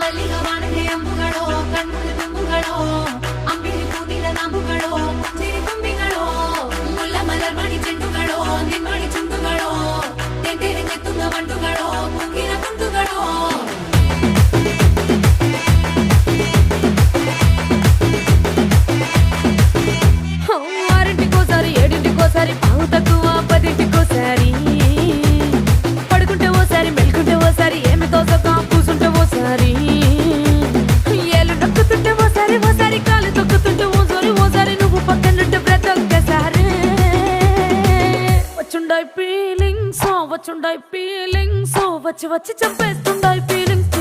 ಮಲ್ಲಿಗ ವಾಣಕ್ಕೆ ಅಂಬುಗಳೋ ಕಣ್ಣುಗಳ ತುಂಬುಗಳೋ ಅಂಬಿಲಿ ಕೂದಿಲ ನಂಬುಗಳೋ ಸಿರಿ ತುಂಬಿಗಳೋ ಮುಲ್ಲ ಮಲರ್ಮಣಿ ಚೆಂಡುಗಳೋ ನಿನ್ಮಣಿ ಚುಂಡುಗಳೋ ತೆಂಟೆರೆ ಚೆತ್ತುಂಗ ಬಂಡುಗಳೋ ಕುಂಗಿನ ಕುಂಟುಗಳೋ ఆరింటికోసారి ఏడింటికోసారి పావు తక్కువ పదింటికోసారి పడుకుంటే ఓసారి మెలుకుంటే ఓసారి ఏమి తోసక కూసుంటే ఓసారి ఏళ్ళు నొక్కుతుంటే ఓసారి ఓసారి కాలు తొక్కుతుంటే ఓసారి ఓసారి నువ్వు పక్కనుంటే బ్రతొక్కసారి వచ్చుండాయి ఫీలింగ్స్ వచ్చుండాయి ఫీలింగ్స్ వచ్చి వచ్చి చంపేస్తుండాయి ఫీలింగ్స్